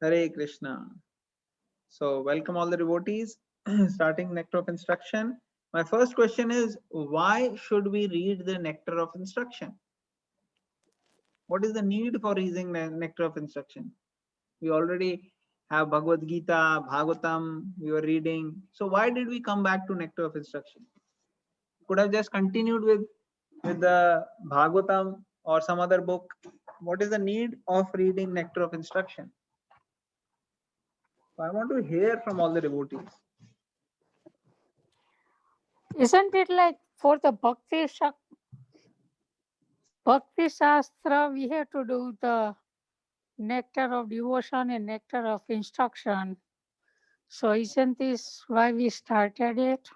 Hare Krishna. So, welcome all the devotees. Starting Nectar of Instruction. My first question is, why should we read the Nectar of Instruction? What is the need for reading the Nectar of Instruction? We already have Bhagavad Gita, Bhagavatam, we were reading. So, why did we come back to Nectar of Instruction? Could have just continued with the Bhagavatam or some other book. What is the need of reading Nectar of Instruction? So I want to hear from all the devotees. Isn't it like for the Bhakti Shastra, we have to do the nectar of devotion and nectar of instruction. So isn't this why we started it?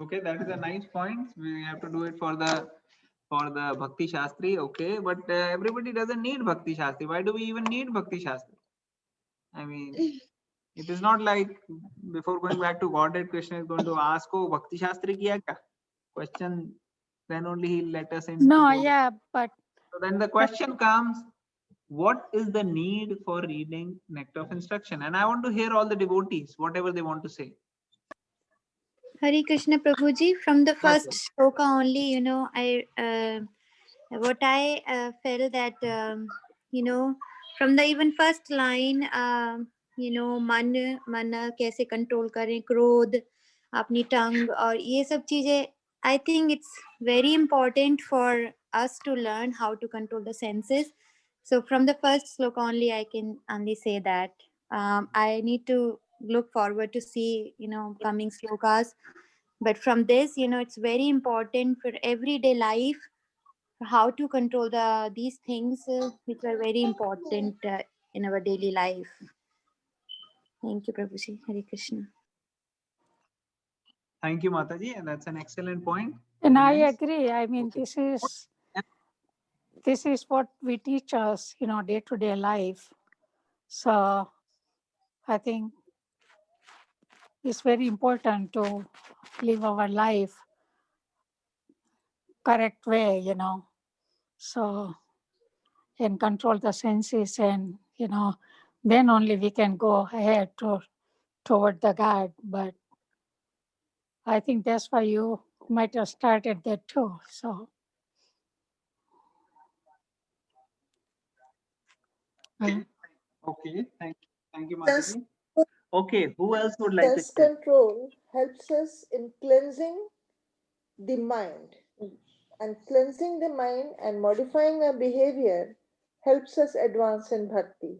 Okay, that is a nice point. We have to do it for the Bhakti Shastri. Okay, but everybody doesn't need Bhakti Shastri. Why do we even need Bhakti Shastri? I mean, it is not like before going back to Godhead, Krishna is going to ask, "Oh, Bhakti Shastri kiya kya?" Question. Then only he'll let us in. No, To go. yeah, but So then the question comes, what is the need for reading Nectar of Instruction? And I want to hear all the devotees, whatever they want to say. Hare Krishna Prabhuji, from the Yes, first yes. shloka only, I felt that, from the even first line, मन कैसे control करें, क्रोध, अपनी टंग और ये सब चीजें, I think it's very important for us to learn how to control the senses. So from the first sloka only, I can only say that. I need to look forward to see, coming slokas. But from this, it's very important for everyday life how to control these things which are very important in our daily life. Thank you, Prabhuji. Hare Krishna. Thank you, Mataji, and that's an excellent point. and Very I nice. agree. I mean, Okay. this is what we teach us, day-to-day life. So I think it's very important to live our life correct way, So and control the senses, and then only we can go ahead toward the God. But I think that's why you might have started that too. So Okay, thank you, Mataji. Okay, who else would like to share? Self-control helps us in cleansing the mind. And cleansing the mind and modifying our behavior helps us advance in bhakti.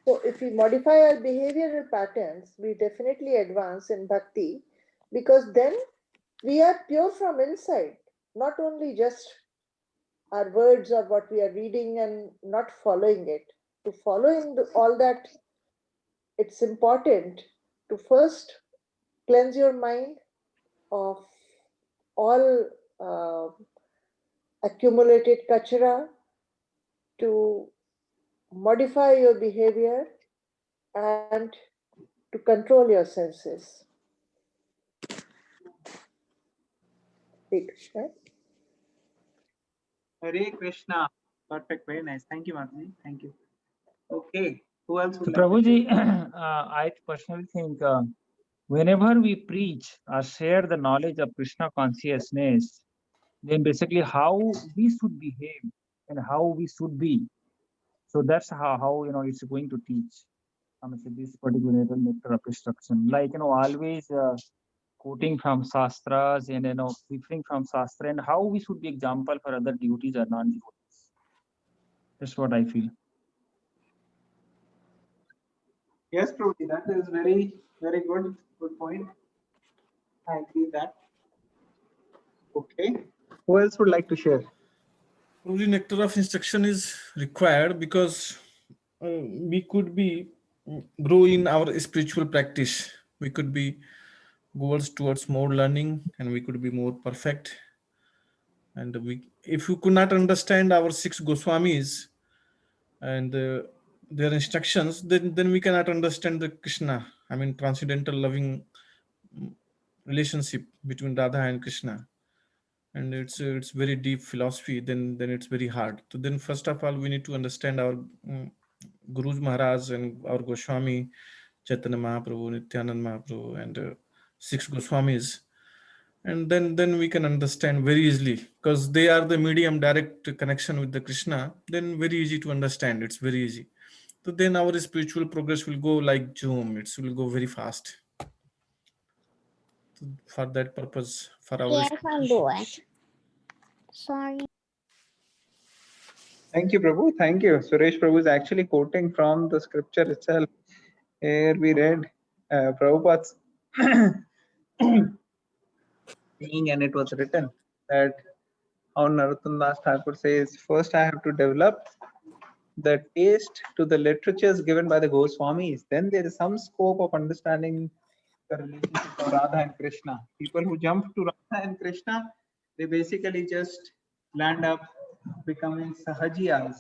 So if we modify our behavioral patterns, we definitely advance in bhakti, because then we are pure from inside, not only just our words or what we are reading and not following it. To follow in all that, it's important to first cleanse your mind of all accumulated kachara, to modify your behavior and to control your senses. Hare Krishna. Hare Krishna. Perfect, very nice. Thank you, Mataji. Thank you. Okay, who else would So, like to Prabhuji, share? I personally think whenever we preach or share the knowledge of Krishna consciousness, then basically how we should behave and how we should be. So that's how it's going to teach. This particular nectar of instruction, like always quoting from shastras and referring from shastra, and how we should be example for other devotees or non-devotees. That's what I feel. Yes, Prabhuji, that is very, very good point. I agree with that. Okay, who else would like to share? Probably nectar of instruction is required because we could be grow in our spiritual practice. We could be goals towards more learning, and we could be more perfect. And if you could not understand our 6 Goswamis and their instructions, then we cannot understand the Krishna. I mean, transcendental loving relationship between Radha and Krishna. and it's very deep philosophy, then it's very hard. So then first of all we need to understand our Gurus Maharaj and our Goswami, Chaitanya Mahaprabhu, Nityanand Mahaprabhu, and six Goswamis, and then we can understand very easily, because they are the medium direct connection with the Krishna. Then very easy to understand. It's very easy. So then our spiritual progress will go like zoom. It will go very fast. So for that purpose, for our Yes, I'll do it. Sorry. Thank you, Prabhu. Thank you. Suresh Prabhu is actually quoting from the scripture itself. Here we read Prabhupada's saying, and it was written that how Narottam Das Thakur says, first I have to develop the taste to the literatures given by the Goswamis. Then there is some scope of understanding the relationship of Radha and Krishna. People who jump to Radha and Krishna, they basically just land up becoming sahajiyas,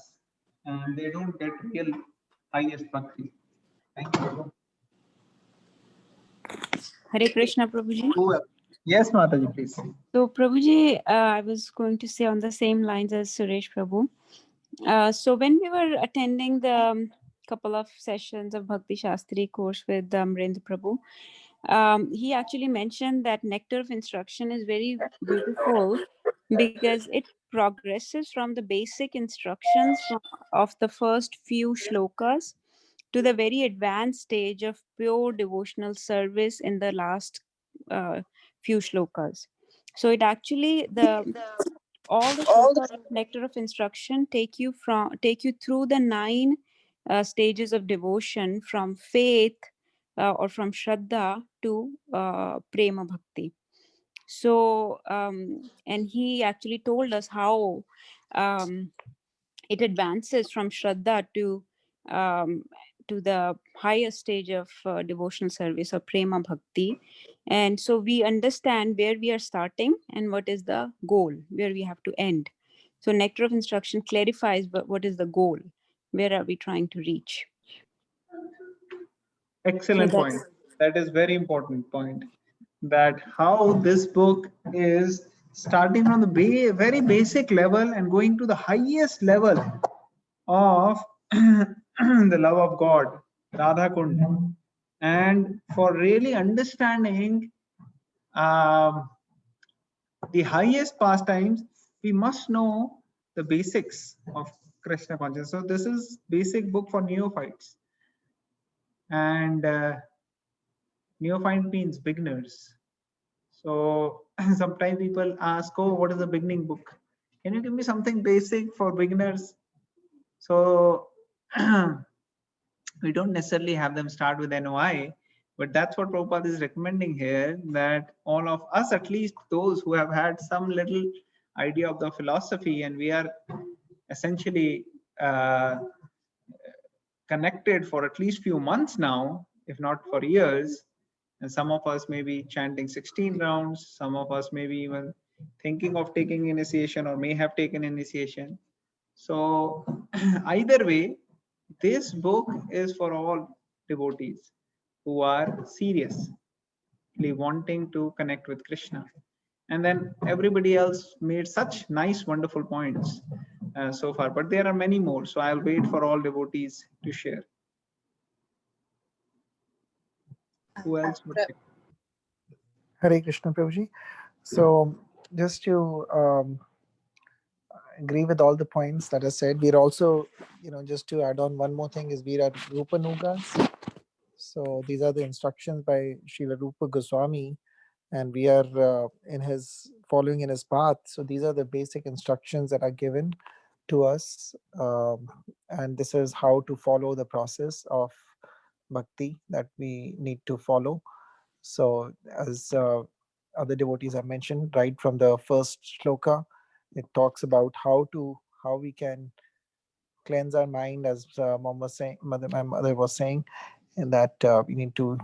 and they don't get real highest bhakti. Thank you. Hare Krishna, Prabhuji. Who else? Yes, Mataji, please. So, Prabhuji, I was going to say on the same lines as Suresh Prabhu. So, when we were attending the couple of sessions of Bhakti Shastri course with Amrendra Prabhu, he actually mentioned that nectar of instruction is very beautiful because it progresses from the basic instructions of the first few shlokas to the very advanced stage of pure devotional service in the last few shlokas. So it actually all the shlokas of nectar of instruction take you through the 9 stages of devotion, from faith or from Shraddha to Prema Bhakti. So and he actually told us how it advances from Shraddha to the highest stage of devotional service or Prema Bhakti. And so we understand where we are starting and what is the goal, where we have to end. So nectar of instruction clarifies what is the goal, where are we trying to reach. Excellent So point. That is very important point. That how this book is starting from the very basic level and going to the highest level of the love of God, Radha Kund. And for really understanding the highest pastimes, we must know the basics of Krishna consciousness. So this is basic book for neophytes. And neophyte means beginners. So sometimes people ask, oh, what is a beginning book? Can you give me something basic for beginners? So we don't necessarily have them start with NOI, but that's what Prabhupada is recommending here, that all of us, at least those who have had some little idea of the philosophy, and we are essentially connected for at least few months now, if not for years, and some of us may be chanting 16 rounds, some of us may be even thinking of taking initiation or may have taken initiation. So either way, this book is for all devotees who are seriously wanting to connect with Krishna. And then everybody else made such nice, wonderful points so far, but there are many more. So I'll wait for all devotees to share. Who else would like? Hare Krishna Prabhuji. So just to agree with all the points that are said, we're also, just to add on one more thing, is we are Rupa Nugas. So these are the instructions by Srila Rupa Goswami, and we are following in his path. So these are the basic instructions that are given to us, and this is how to follow the process of bhakti that we need to follow. So as other devotees have mentioned, right from the first shloka, it talks about how we can cleanse our mind, as Mom was saying, my mother was saying, and that we need to,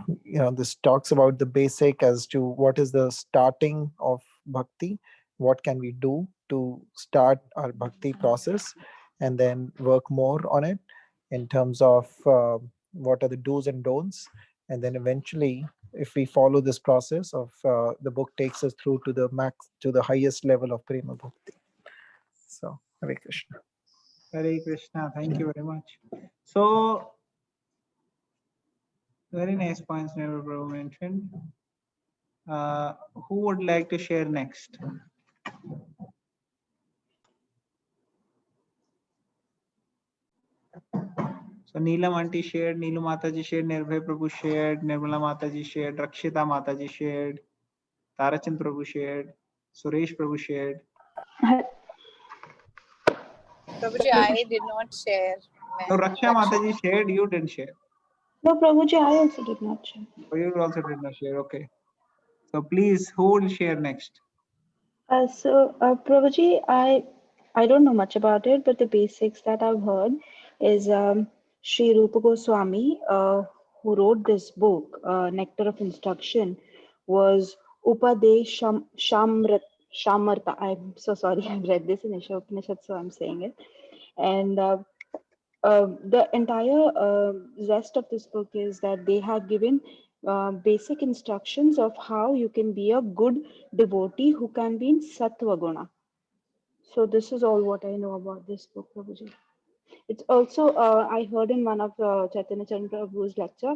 this talks about the basic as to what is the starting of bhakti, what can we do to start our bhakti process, and then work more on it in terms of what are the do's and don'ts, And then eventually, if we follow this process of the book takes us through to the highest level of Prema Bhakti. So, Hare Krishna. Hare Krishna. Thank you very much. So, very nice points Nehru Prabhu mentioned. Who would like to share next? So Neelam Aunty shared, Neelu Mataji shared, Nirbhay Prabhu shared, Nirmala Mataji shared, Rakshita Mataji shared, Tarachand Prabhu shared, Suresh Prabhu shared. Prabhuji, I did not share. So Raksha Mataji shared, you didn't share. No, Prabhuji, I also did not share. So you also did not share, okay. So please, who will share next? Prabhuji, I don't know much about it, but the basics that I've heard is Sri Rupa Goswami, who wrote this book, Nectar of Instruction, was Upadesh Shamarta. I'm so sorry, I've read this in Isha Upanishad, so I'm saying it. And the entire rest of this book is that they have given basic instructions of how you can be a good devotee who can be in Sattva Guna. So this is all what I know about this book, Prabhuji. It's also, I heard in one of Chaitanya Chandra Prabhu's lecture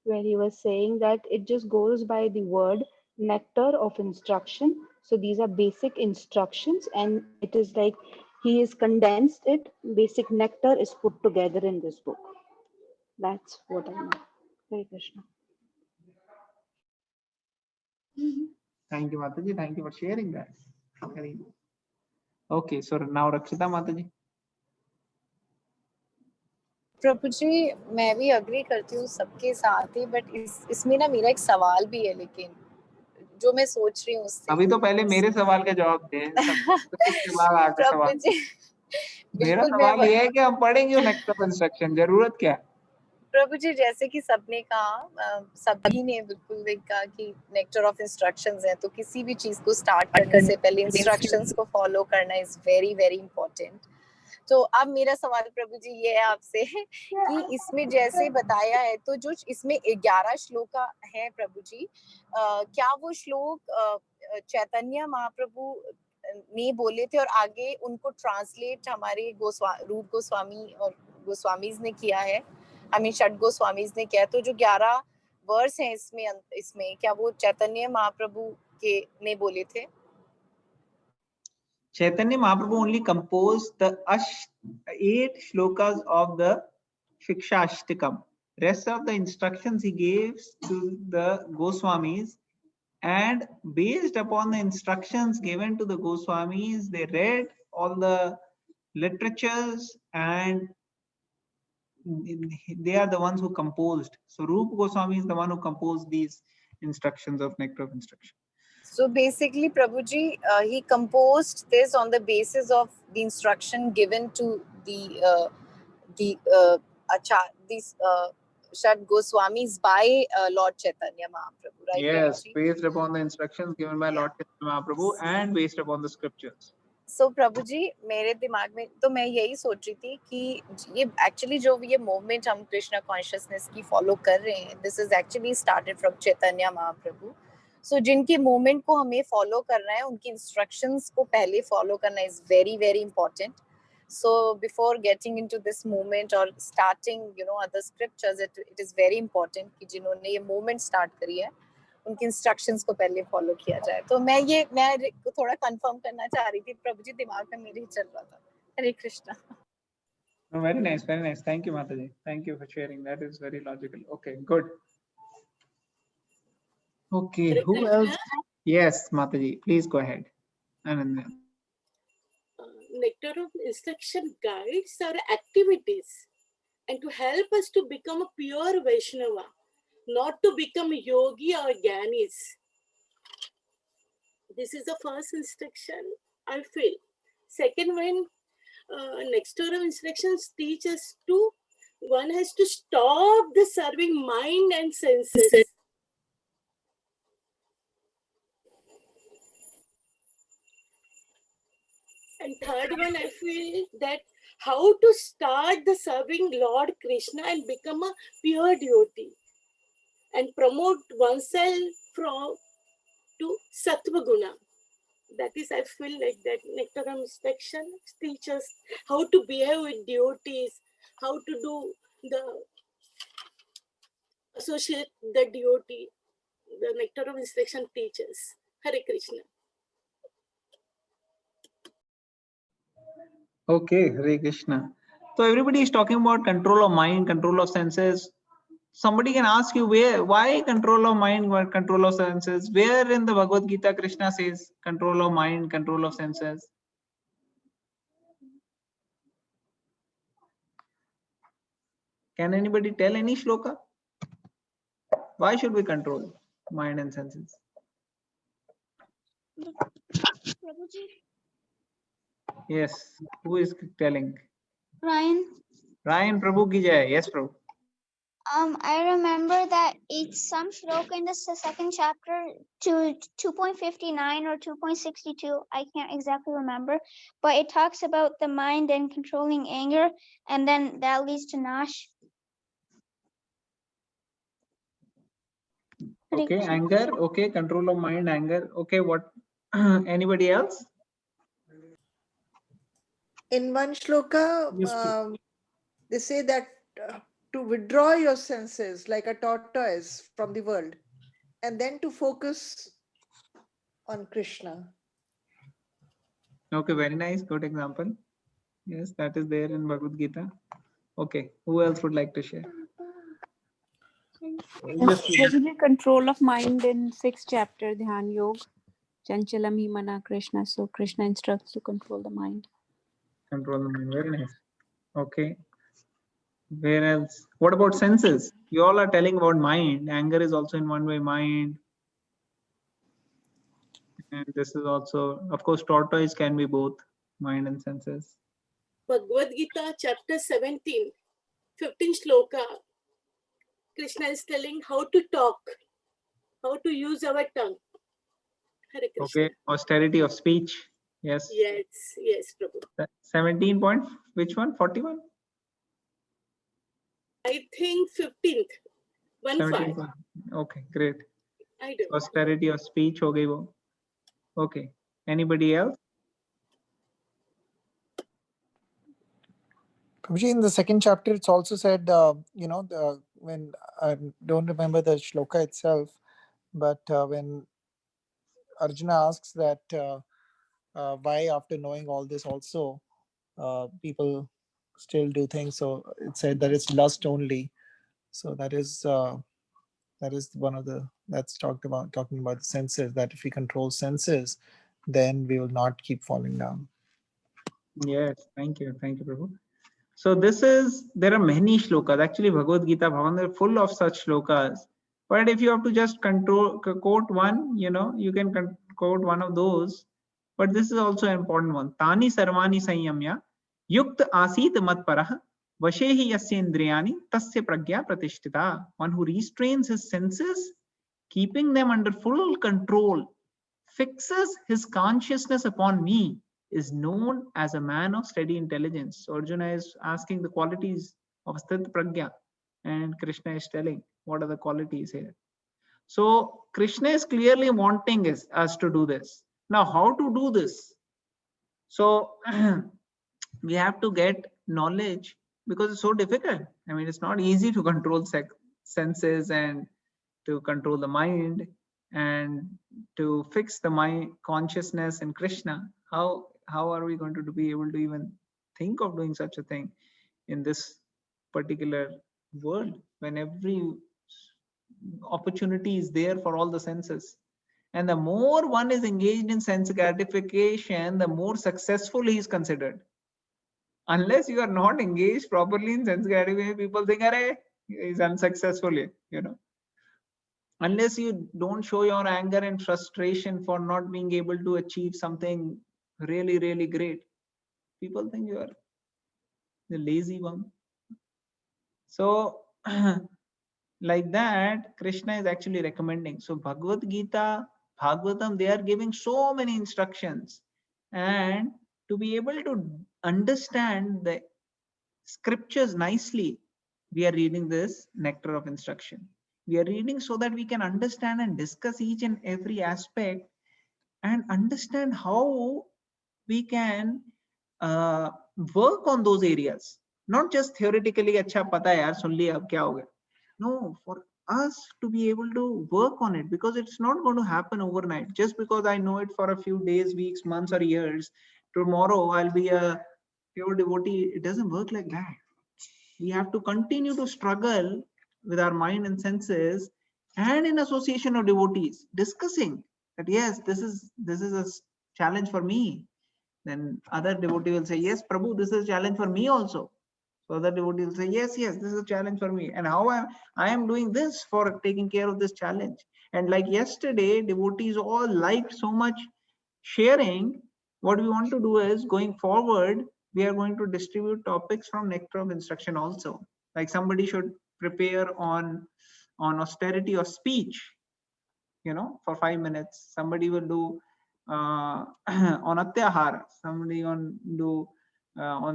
where he was saying that it just goes by the word nectar of instruction. So these are basic instructions and it is like he has condensed it. Basic nectar is put together in this book. That's what I know. Hare Krishna. Thank you, Mataji. Thank you for sharing that. Very good. Okay, so now Rakshita Mataji. प्रभु जी मैं भी agree करती हूँ सबके साथ ही but इसमें ना मेरा एक सवाल भी है लेकिन जो मैं सोच रही हूँ उससे अभी तो पहले मेरे सवाल का जवाब दे उसके बाद आपका प्रभु सवाल। जी मेरा बिल्कुल सवाल ये है कि हम पढ़ेंगे नेक्स्ट ऑफ इंस्ट्रक्शन, जरूरत क्या है? प्रभु जी जैसे कि सबने कहा सभी ने बिल्कुल कहा कि नेक्टर ऑफ इंस्ट्रक्शंस है तो किसी भी चीज को स्टार्ट करने से पहले इंस्ट्रक्शंस को फॉलो करना इज वेरी वेरी इंपॉर्टेंट। तो अब मेरा सवाल प्रभु जी ये है आपसे कि इसमें जैसे बताया है तो जो इसमें 11 श्लोक है प्रभु जी, क्या वो श्लोक चैतन्य महाप्रभु ने बोले थे और आगे उनको ट्रांसलेट हमारे रूप गोस्वामी और गोस्वामीज ने किया है, षड गोस्वामीज ने किया है, तो जो 11 वर्स हैं इसमें क्या वो चैतन्य महाप्रभु के ने बोले थे? Chaitanya Mahaprabhu only composed the 8 shlokas of the Shiksha Ashtakam. Rest of the instructions he gave to the Goswamis, and based upon the instructions given to the Goswamis, they read all the literatures and they are the ones who composed. So Rupa Goswami is the one who composed these instructions of Nectar of Instruction. So basically, Prabhuji, he composed this on the basis of the instruction given to these Shad Goswamis by Lord Chaitanya Mahaprabhu, right? Yes, Prabhuji? based upon the instructions given by Lord Chaitanya Mahaprabhu and based upon the scriptures. So Prabhuji, मेरे दिमाग में तो मैं यही सोच रही थी कि ये actually जो ये movement हम Krishna consciousness की follow कर रहे हैं, this is actually started from Chaitanya Mahaprabhu. So जिनकी movement को हमें follow करना है, उनकी instructions को पहले follow करना is very very important. So before getting into this movement or starting, other scriptures, it is very important कि जिन्होंने ये movement start करी है, उनके इंस्ट्रक्शंस को पहले फॉलो किया जाए। तो मैं थोड़ा कंफर्म करना चाह रही थी प्रभु जी, दिमाग में मेरे ही चल रहा था। हरे Krishna. No, very nice, very nice. Thank you, Mataji. Thank you for sharing. That is very logical. Okay, good. Okay, who else? Yes, Mataji, please go ahead. Ananya. Nectar of Instruction guides our activities and to help us to become a pure Vaishnava, not to become a yogi or Gyanis. This is the first instruction, I feel. Second one, Nectar of Instructions teach us to, one has to stop the serving mind and senses. And third one, I feel that how to start the serving Lord Krishna and become a pure devotee. and promote oneself from to Sattva Guna. That is, I feel like that nectar of instruction teaches how to behave with devotees, how to do the associate the devotee. The nectar of instruction teaches. Hare Krishna. Okay, Hare Krishna. So everybody is talking about control of mind, control of senses. Somebody can ask you why control of mind, why control of senses? Where in the Bhagavad Gita Krishna says control of mind, control of senses? Can anybody tell any shloka? Why should we control mind and senses? Prabhuji, Yes, who is telling? Ryan, Ryan Prabhu ki jai. Yes, Prabhu. I remember that it's some shloka in the second chapter to 2.59 or 2.62. I can't exactly remember, but it talks about the mind and controlling anger, and then that leads to Nash. Hare Okay, Krishna. anger. Okay, control of mind, anger. Okay, what? Anybody else? In one shloka, Yes, they say that to withdraw your senses like a tortoise from the world and then to focus on Krishna. Okay, very nice. Good example. Yes, that is there in Bhagavad Gita. Okay, who else would like to share? yes, Prabhuji, control of mind in 6th chapter, Dhyan Yoga. Chanchalam hi mana Krishna. So Krishna instructs to control the mind. Control the mind. Very nice. Okay. Where else? What about senses? You all are telling about mind. Anger is also in one way mind. And this is also, of course, tortoise can be both mind and senses. Bhagavad Gita, chapter 17, 15 shloka. Krishna is telling how to talk, how to use our tongue. Hare Krishna. Okay, austerity of speech. Yes. Yes, yes, Prabhu. 17 point, which one? 41? I think 15th. 1-5. 17 point. Okay, great. I do. Austerity of speech. हो गई वो. Okay. Anybody else? Prabhuji, in the second chapter, it's also said, when I don't remember the shloka itself, but when Arjuna asks that why, after knowing all this, also people still do things. So it said that it's lust only. So that is one of the that's talking about the senses. That if we control senses, then we will not keep falling down. Yes, thank you, Prabhu. So there are many shlokas. Actually, Bhagavad Gita, Bhagavan, is full of such shlokas. But if you have to just quote one, you can quote one of those. But this is also an important one. Tani sarvani sanyamya yukta asit matparah vashehi yasya indriyani tasya pragya pratishtita. One who restrains his senses, keeping them under full control, fixes his consciousness upon me, is known as a man of steady intelligence. So Arjuna is asking the qualities of Sthit Pragya, and Krishna is telling what are the qualities here. So Krishna is clearly wanting us to do this. Now, how to do this? So we have to get knowledge because it's so difficult. I mean, it's not easy to control senses and to control the mind and to fix the mind consciousness in Krishna. How are we going to be able to even think of doing such a thing in this particular world when every opportunity is there for all the senses? And the more one is engaged in sense gratification, the more successful he is considered. Unless you are not engaged properly in sense gratification, people think, "Arey, he's unsuccessful," Unless you don't show your anger and frustration for not being able to achieve something really, really great, people think you are the lazy one. So like that, Krishna is actually recommending. So Bhagavad Gita, Bhagavatam, they are giving so many instructions. And to be able to understand the scriptures nicely, we are reading this nectar of instruction. We are reading so that we can understand and discuss each and every aspect and understand how we can work on those areas. Not just theoretically, acha pata hai yaar, sun liya, ab kya ho gaya. No, for us to be able to work on it, because it's not going to happen overnight. Just because I know it for a few days, weeks, months, or years, tomorrow I'll be a pure devotee. It doesn't work like that. We have to continue to struggle with our mind and senses, and in association of devotees, discussing that yes, this is a challenge for me. Then other devotee will say, yes, Prabhu, this is a challenge for me also. So other devotee will say, yes, this is a challenge for me. And how I am doing this for taking care of this challenge. And like yesterday, devotees all liked so much sharing. What we want to do is, going forward, we are going to distribute topics from Nectar of Instruction also. Like somebody should prepare on austerity of speech, for 5 minutes. Somebody will do on atyahara, somebody on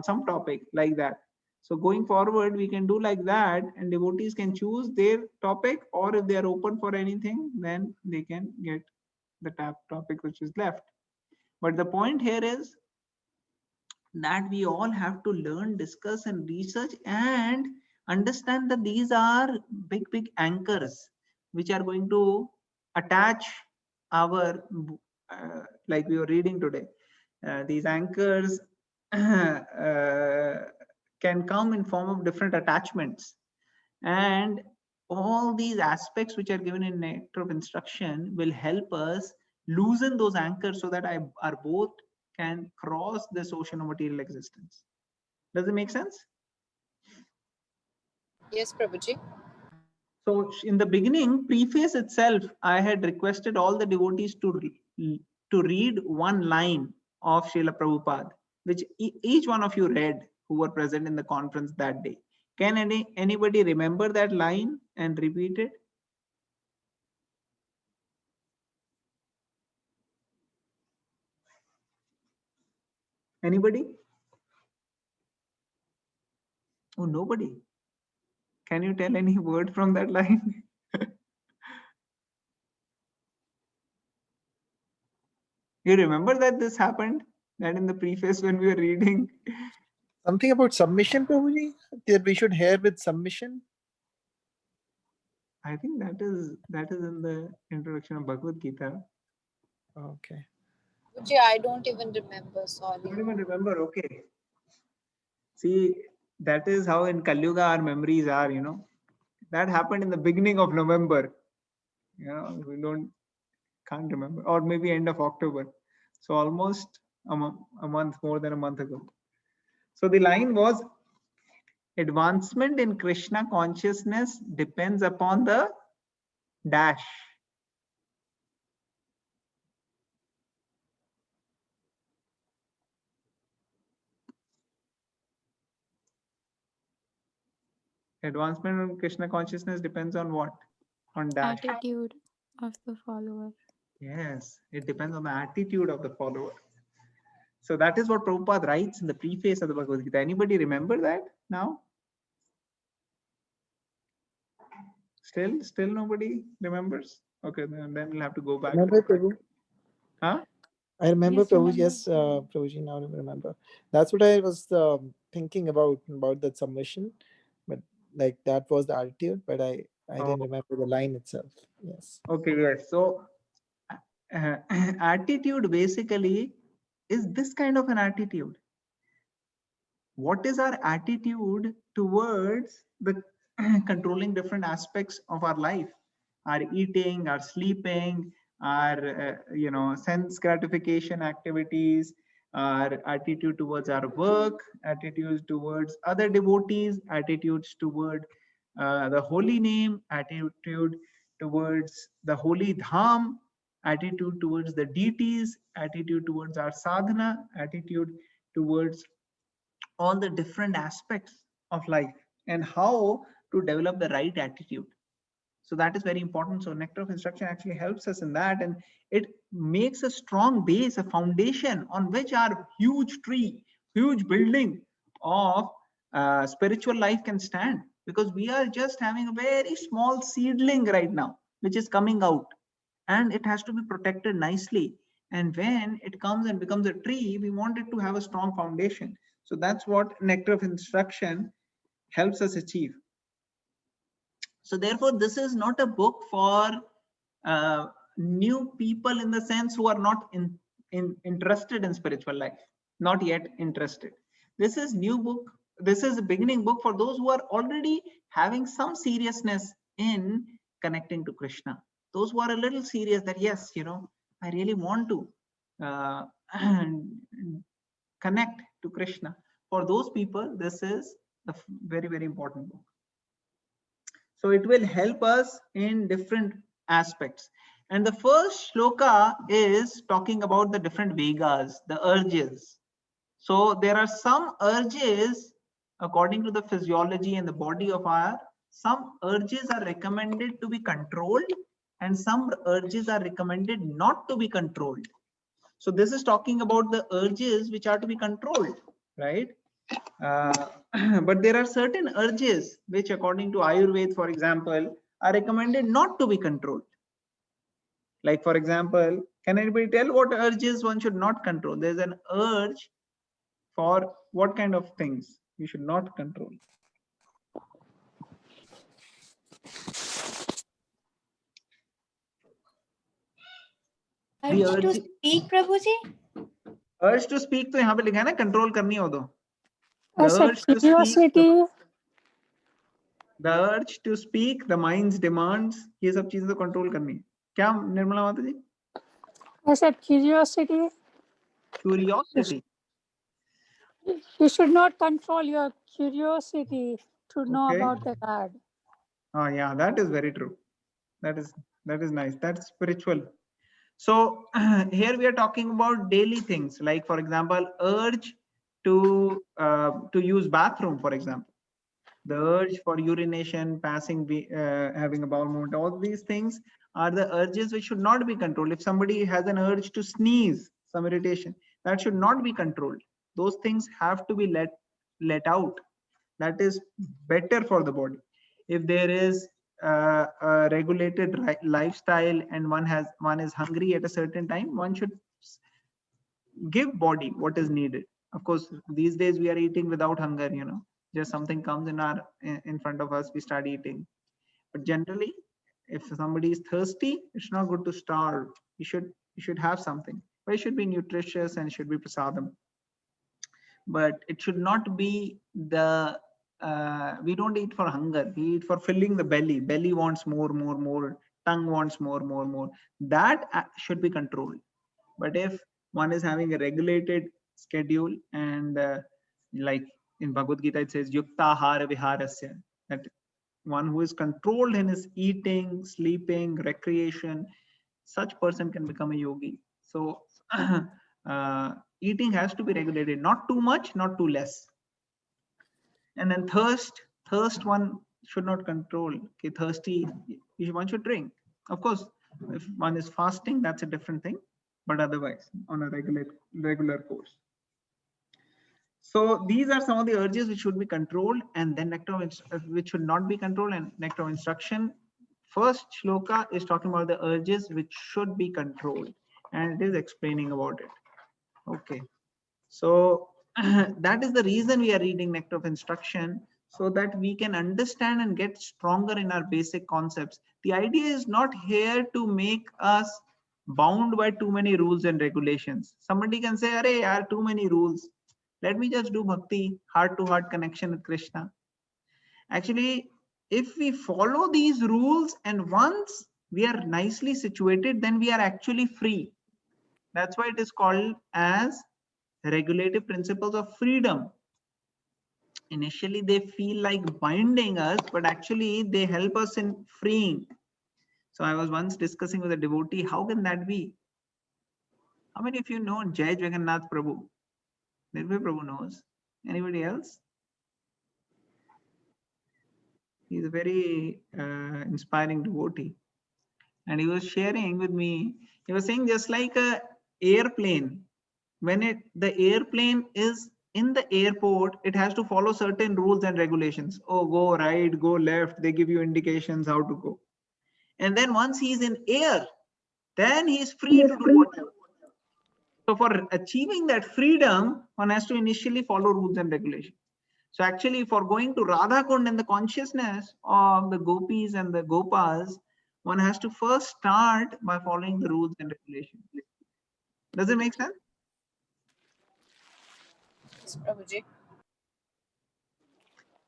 some topic like that. So going forward, we can do like that, and devotees can choose their topic, or if they are open for anything, then they can get the topic which is left. But the point here is that we all have to learn, discuss, and research and understand that these are big anchors which are going to attach our, like we were reading today. These anchors can come in form of different attachments, and all these aspects which are given in Nectar of Instruction will help us loosen those anchors so that our boat can cross this ocean of material existence. Does it make sense? Yes, Prabhuji. So in the beginning, preface itself, I had requested all the devotees to read one line of Srila Prabhupada, which each one of you read who were present in the conference that day. Can anybody remember that line and repeat it? Anybody? Oh, nobody. Can you tell any word from that line? You remember that this happened? That in the preface when we were reading? Something about submission, Prabhuji? That we should hear with submission? I think that is in the introduction of Bhagavad Gita. Okay. Prabhuji, I don't even remember, sorry. You don't even remember, okay. See, that is how in Kali Yuga our memories are, That happened in the beginning of November. We can't remember. Or maybe end of October. So almost a month, more than a month ago. So the line was, advancement in Krishna consciousness depends upon the dash. Advancement in Krishna consciousness depends on what? On dash. Attitude of the follower. Yes, it depends on the attitude of the follower. So that is what Prabhupada writes in the preface of the Bhagavad Gita. Anybody remember that now? Still nobody remembers? Okay, then we'll have to go back. Remember, Prabhu? Huh? I remember, Yes, Prabhu. remember. Yes, Prabhuji, now I remember. That's what I was thinking about that submission. But like that was the attitude, but I didn't remember the line itself. Yes. Okay, yes. So attitude basically is this kind of an attitude. What is our attitude towards the controlling different aspects of our life? Our eating, our sleeping, our sense gratification activities, our attitude towards our work, attitudes towards other devotees, attitudes toward the holy name, attitude towards the holy dham, attitude towards the deities, attitude towards our sadhana, attitude towards all the different aspects of life, and how to develop the right attitude. So that is very important. So Nectar of Instruction actually helps us in that, and it makes a strong base, a foundation on which our huge tree, huge building of spiritual life can stand. because we are just having a very small seedling right now, which is coming out, and it has to be protected nicely. And when it comes and becomes a tree, we want it to have a strong foundation. So that's what Nectar of Instruction helps us achieve. So therefore, this is not a book for new people, in the sense who are not interested in spiritual life, not yet interested. This is new book. This is a beginning book for those who are already having some seriousness in connecting to Krishna. Those who are a little serious that, yes, you know, I really want to connect to Krishna. For those people, this is a very, very important book. So it will help us in different aspects. And the first shloka is talking about the different Vegas, the urges. So there are some urges, according to the physiology and the body of our, some urges are recommended to be controlled and some urges are recommended not to be controlled. So this is talking about the urges which are to be controlled, right? But there are certain urges which, according to Ayurveda, for example, are recommended not to be controlled. Like, for example, can anybody tell what urges one should not control? There's an urge for what kind of things you should not control? The Urge to speak, Prabhuji? Urge to speak तो यहाँ पे लिखा है ना, control करनी हो तो. The As a urge to speak, curiosity, the urge to speak, the mind's demands, ये सब चीजें तो control करनी है. क्या निर्मला माता जी? I said curiosity. Curiosity. You should not control your curiosity to know Okay. about the God. Oh yeah, that is very true. That is nice. That's spiritual. So here we are talking about daily things, like, for example, urge to use bathroom, for example. The urge for urination, passing, having a bowel movement, all these things are the urges which should not be controlled. If somebody has an urge to sneeze, some irritation, that should not be controlled. Those things have to be let out. That is better for the body. If there is a regulated lifestyle and one is hungry at a certain time, one should give body what is needed. Of course, these days we are eating without hunger, you know, just something comes in front of us, we start eating. But generally, if somebody is thirsty, it's not good to starve. You should have something, but it should be nutritious and it should be prasadam. But it should not be the we don't eat for hunger, we eat for filling the belly. Belly wants more, tongue wants more. That should be controlled. But if one is having a regulated schedule, and like in Bhagavad Gita it says yukta ahara viharasya, that one who is controlled in his eating, sleeping, recreation, such person can become a yogi. So eating has to be regulated, not too much, not too less. And then thirst one should not control. Okay, thirsty, one should drink. Of course, if one is fasting, that's a different thing, but otherwise on a regular course. So these are some of the urges which should be controlled, and then nectar which should not be controlled, and nectar of instruction. First shloka is talking about the urges which should be controlled, and it is explaining about it. Okay, so that is the reason we are reading nectar of instruction, so that we can understand and get stronger in our basic concepts. The idea is not here to make us bound by too many rules and regulations. Somebody can say, "Arey, yaar, too many rules. Let me just do bhakti, heart-to-heart connection with Krishna." Actually, if we follow these rules and once we are nicely situated, then we are actually free. That's why it is called as regulative principles of freedom. Initially, they feel like binding us, but actually they help us in freeing. So I was once discussing with a devotee, how can that be? How many of you know Jai Jagannath Prabhu? Nirbhay Prabhu knows. Anybody else? He's a very inspiring devotee. And he was sharing with me, he was saying just like a airplane, when the airplane is in the airport, it has to follow certain rules and regulations. Oh, go right, go left. They give you indications how to go. And then once he's in air, then he's free to do whatever. So for achieving that freedom, one has to initially follow rules and regulations. So actually for going to Radha Kund and the consciousness of the gopis and the gopas, one has to first start by following the rules and regulations. Does it make sense? Yes, Prabhuji.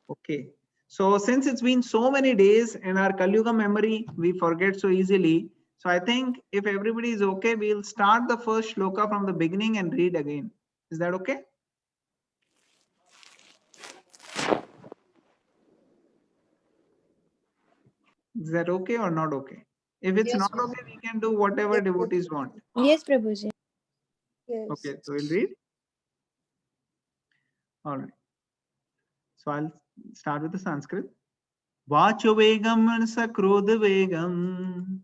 Okay. So since it's been so many days in our Kali Yuga memory, we forget so easily. So I think if everybody is okay, we'll start the first shloka from the beginning and read again. Is that okay? Is that okay or not okay? If it's Yes, not Prabhuji. okay, we can do whatever devotees want. Yes, Prabhuji. Yes. Okay, so we'll read. All right. So I'll start with the Sanskrit. Vacho vegam manasa krodha vegam.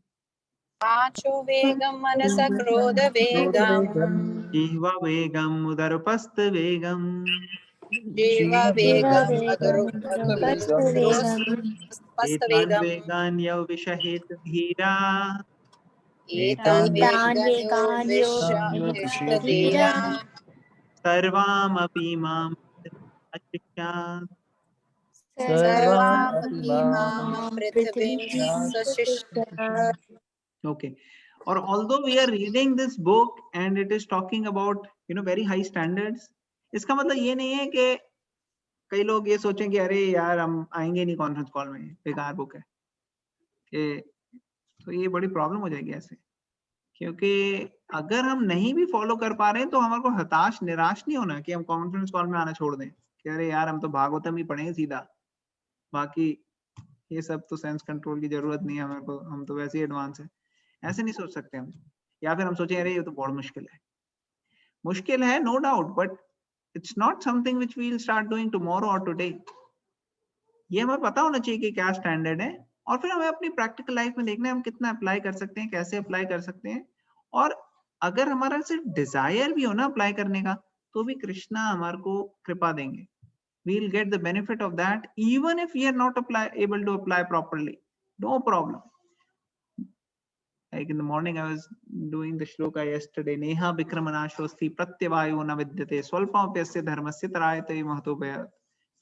Vacho vegam manasa krodha vegam. Jiva vegam udarpastha vegam. Jiva vegam pasta Etan vegam. vegan yav vishahet dhira. Etan vegan yo vishtadhira. Sarvam api mam ashishyat. Sarvam imam prithvim sashishta. Okay. Or although we are reading this book and it is talking about, very high standards, इसका मतलब ये नहीं है कि कई लोग ये सोचें कि अरे यार हम आएंगे नहीं कॉन्फ्रेंस कॉल में, बेकार बुक है कि, तो ये बड़ी प्रॉब्लम हो जाएगी ऐसे, क्योंकि अगर हम नहीं भी फॉलो कर पा रहे हैं तो हमारे को हताश निराश नहीं होना कि हम कॉन्फ्रेंस कॉल में आना छोड़ दें कि अरे यार हम तो भागवतम ही पढ़ेंगे सीधा, बाकी ये सब तो सेंस कंट्रोल की जरूरत नहीं है हमारे को, हम तो वैसे ही एडवांस है, ऐसे नहीं सोच सकते हम। या फिर हम सोचें अरे ये तो बहुत मुश्किल है, no doubt, but it's not something which we will start doing tomorrow और टुडे। ये हमें पता होना चाहिए कि क्या स्टैंडर्ड है, और फिर हमें अपनी प्रैक्टिकल लाइफ में देखना है हम कितना अप्लाई कर सकते हैं, कैसे अप्लाई कर सकते हैं। और अगर हमारा सिर्फ डिजायर भी हो ना अप्लाई करने का, तो भी कृष्णा हमारे को कृपा देंगे। We'll get the benefit of that even if we are not able to apply properly. No problem. Like in the morning, I was doing the shloka yesterday. Neha Vikramanashosti Pratyavayo na vidyate Swalpamapyasya dharmasya tarayate mahatobhayat.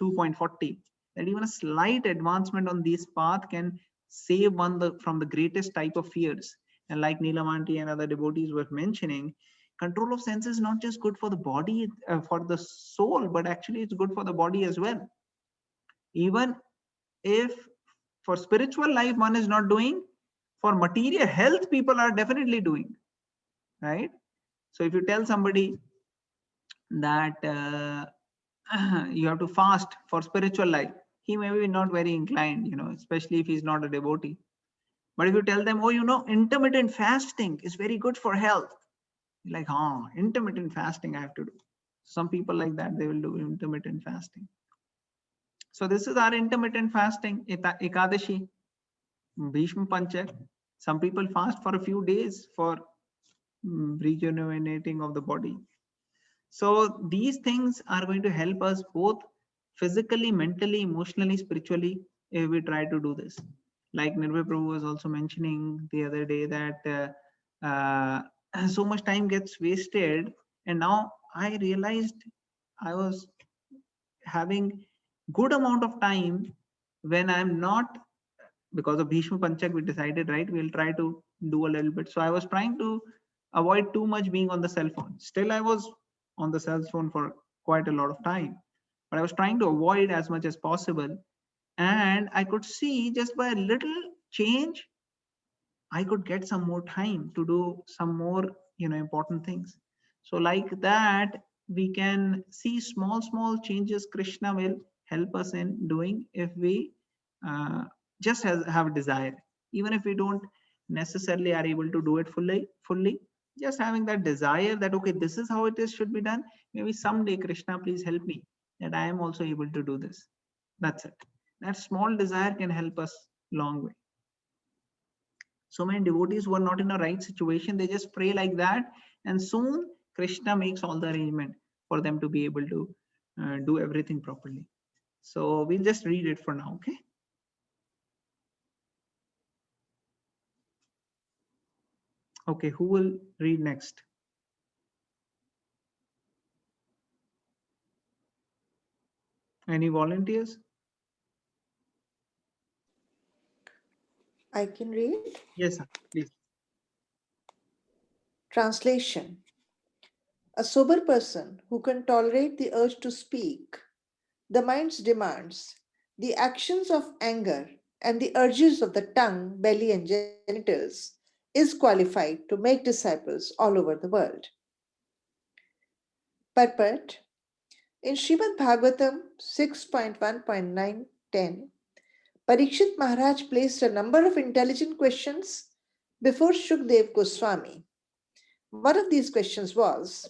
2.40. That even a slight advancement on this path can save one from the greatest type of fears. And like Neelamanti and other devotees were mentioning, control of sense is not just good for the body, for the soul, but actually it's good for the body as well. Even if for spiritual life one is not doing, for material health people are definitely doing, right? So if you tell somebody that you have to fast for spiritual life, he may be not very inclined, especially if he's not a devotee. But if you tell them, oh, intermittent fasting is very good for health, like, intermittent fasting I have to do. Some people like that, they will do intermittent fasting. So this is our intermittent fasting, Ekadashi, Bhishma Panchak. Some people fast for a few days for rejuvenating of the body. So these things are going to help us both physically, mentally, emotionally, spiritually, if we try to do this. Like Nirbhay Prabhu was also mentioning the other day that so much time gets wasted, and now I realized I was having good amount of time when I'm not, because of Bhishma Panchak we decided, right, we'll try to do a little bit. So I was trying to avoid too much being on the cell phone. Still I was on the cell phone for quite a lot of time, but I was trying to avoid as much as possible. And I could see just by a little change, I could get some more time to do some more, important things. So like that, we can see small changes Krishna will help us in doing if we just have a desire. Even if we don't necessarily are able to do it fully, just having that desire that, okay, this is how it is should be done. Maybe someday, Krishna, please help me that I am also able to do this. That's it. That small desire can help us long way. So many devotees who are not in a right situation, they just pray like that, and soon Krishna makes all the arrangement for them to be able to do everything properly. So we'll just read it for now, okay? Okay, who will read next? Any volunteers? I can read. Yes, sir, please. Translation. A sober person who can tolerate the urge to speak, the mind's demands, the actions of anger, and the urges of the tongue, belly, and genitals is qualified to make disciples all over the world. Purport. In Srimad Bhagavatam 6.1.9-10, Parikshit Maharaj placed a number of intelligent questions before Shukdev Goswami. One of these questions was,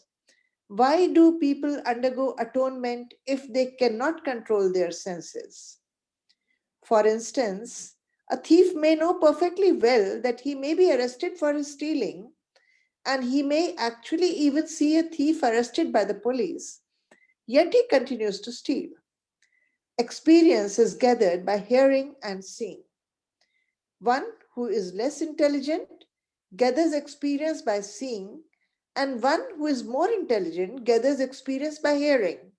why do people undergo atonement if they cannot control their senses? For instance, a thief may know perfectly well that he may be arrested for his stealing, and he may actually even see a thief arrested by the police, yet he continues to steal. Experience is gathered by hearing and seeing. One who is less intelligent gathers experience by seeing, and one who is more intelligent gathers experience by hearing.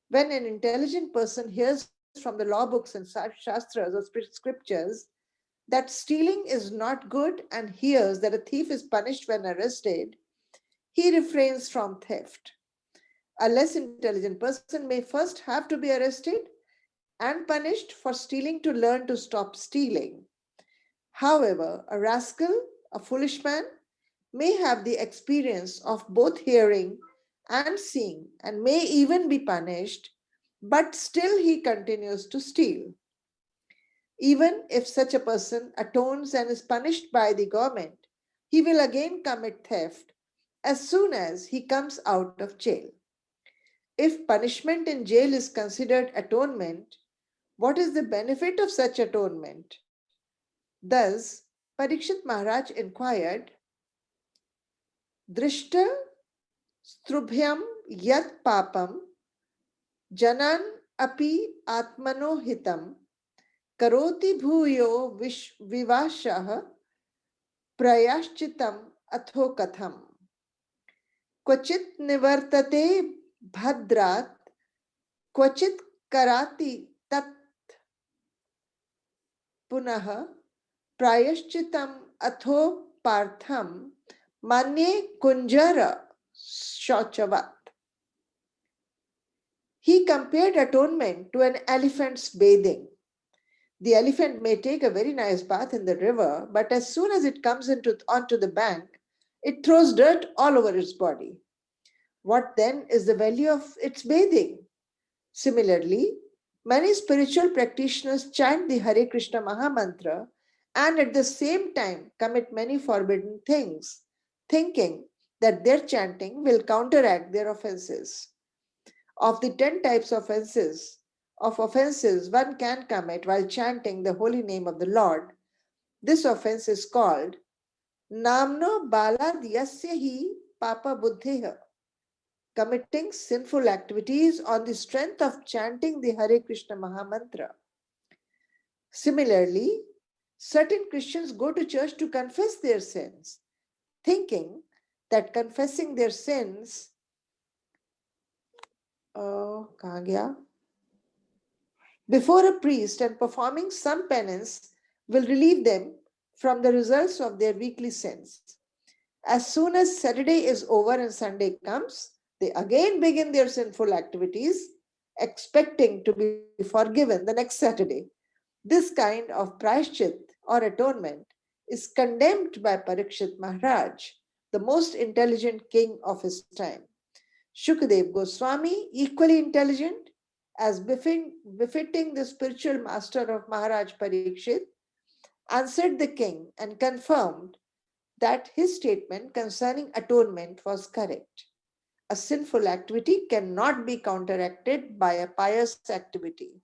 When an intelligent person hears from the law books and shastras or scriptures that stealing is not good and hears that a thief is punished when arrested, he refrains from theft. A less intelligent person may first have to be arrested and punished for stealing to learn to stop stealing. However, a rascal, a foolish man, may have the experience of both hearing and seeing and may even be punished, but still he continues to steal. Even if such a person atones and is punished by the government, he will again commit theft as soon as he comes out of jail. If punishment in jail is considered atonement, what is the benefit of such atonement? Thus, Parikshit Maharaj inquired, Drishta strubhyam yat papam janan api atmano hitam karoti bhuyo vivashah prayashchitam atho katham kvachit nivartate bhadrat kvachit karati tat punah prayashchitam atho partham manye kunjara shochavat. He compared atonement to an elephant's bathing. The elephant may take a very nice bath in the river, but as soon as it comes onto the bank, it throws dirt all over its body. What then is the value of its bathing? Similarly, many spiritual practitioners chant the Hare Krishna Mahamantra and at the same time commit many forbidden things, thinking that their chanting will counteract their offenses. Of the 10 types of offenses one can commit while chanting the holy name of the Lord, this offense is called Namno Balad Yasya Hi Papa Buddhiha, committing sinful activities on the strength of chanting the Hare Krishna Mahamantra. Similarly, certain Christians go to church to confess their sins, thinking that confessing their sins before a priest and performing some penance will relieve them from the results of their weekly sins. As soon as Saturday is over and Sunday comes, they again begin their sinful activities, expecting to be forgiven the next Saturday. This kind of prayashchit or atonement is condemned by Parikshit Maharaj, the most intelligent king of his time. Shukdev Goswami, equally intelligent, as befitting the spiritual master of Maharaj Parikshit, answered the king and confirmed that his statement concerning atonement was correct. A sinful activity cannot be counteracted by a pious activity.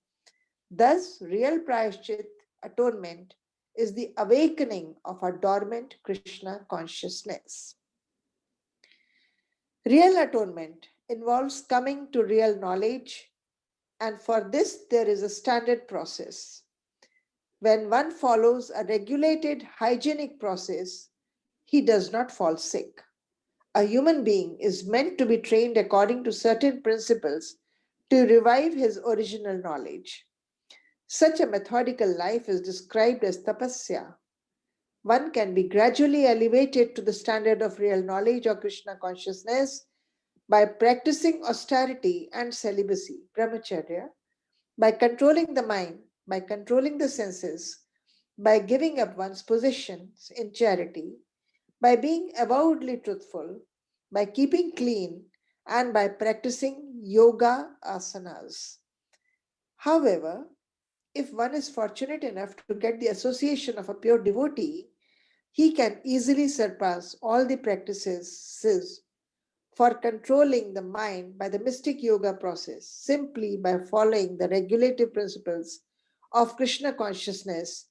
Thus, real prayashchit, atonement, is the awakening of our dormant Krishna consciousness. Real atonement involves coming to real knowledge, and for this there is a standard process. When one follows a regulated hygienic process, he does not fall sick. A human being is meant to be trained according to certain principles to revive his original knowledge. Such a methodical life is described as tapasya. One can be gradually elevated to the standard of real knowledge or Krishna consciousness by practicing austerity and celibacy, brahmacharya, by controlling the mind, by controlling the senses, by giving up one's possessions in charity, by being avowedly truthful, by keeping clean, and by practicing yoga asanas. However, if one is fortunate enough to get the association of a pure devotee, he can easily surpass all the practices for controlling the mind by the mystic yoga process, simply by following the regulative principles of Krishna consciousness,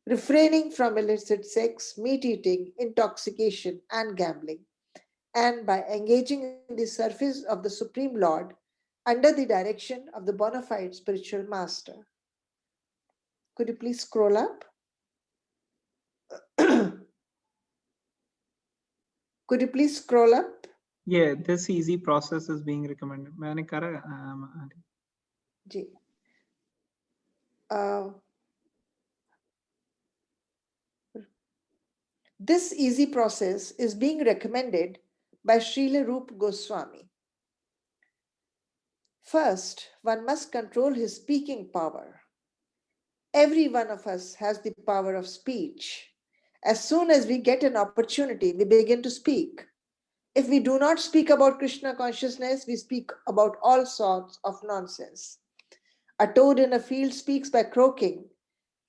refraining from illicit sex, meat eating, intoxication, and gambling, and by engaging in the service of the Supreme Lord under the direction of the bona fide spiritual master. Could you please scroll up? Could you please scroll up? Yeah, this easy process is being recommended. मैंने करा जी. This easy process is being recommended by Srila Rupa Goswami. First, one must control his speaking power. Every one of us has the power of speech. As soon as we get an opportunity, we begin to speak. If we do not speak about Krishna consciousness, we speak about all sorts of nonsense. A toad in a field speaks by croaking,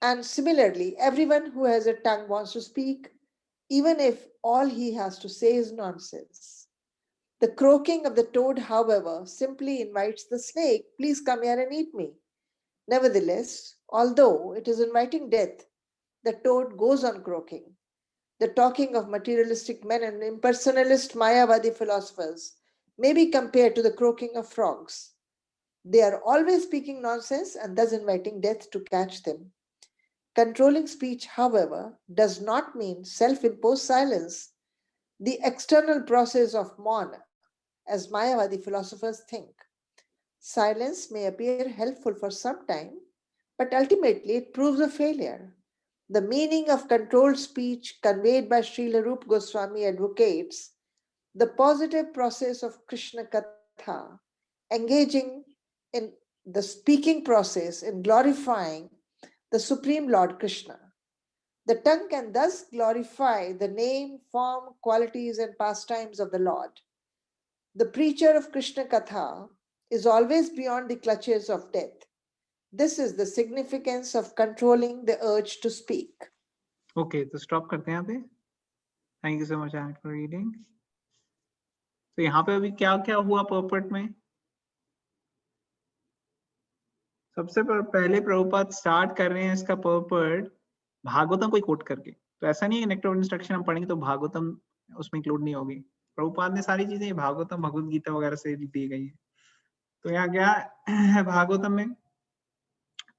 and similarly, everyone who has a tongue wants to speak, even if all he has to say is nonsense. The croaking of the toad, however, simply invites the snake, please come here and eat me. Nevertheless, although it is inviting death, the toad goes on croaking. The talking of materialistic men and impersonalist Mayavadi philosophers may be compared to the croaking of frogs. They are always speaking nonsense and thus inviting death to catch them. Controlling speech, however, does not mean self-imposed silence, the external process of mauna, as Mayavadi philosophers think. Silence may appear helpful for some time, but ultimately it proves a failure. The meaning of controlled speech conveyed by Srila Rupa Goswami advocates the positive process of Krishna Katha, engaging in the speaking process in glorifying the Supreme Lord Krishna. The tongue can thus glorify the name, form, qualities, and pastimes of the Lord. The preacher of Krishna Katha is always beyond the clutches of death. This is the significance of controlling the urge to speak. Okay, तो stop करते हैं यहाँ पे. Thank you so much, Anand, for reading. तो यहाँ पे अभी क्या क्या हुआ purport में? सबसे पहले प्रभुपाद स्टार्ट कर रहे हैं इसका purport भागवतम को कोट करके. तो ऐसा नहीं है नेक्टर ऑफ इंस्ट्रक्शन हम पढ़ेंगे तो भागवतम उसमें इंक्लूड नहीं होगी. प्रभुपाद ने सारी चीजें भागवतम भगवद गीता वगैरह से दी गई है. तो यहाँ क्या है भागवतम में?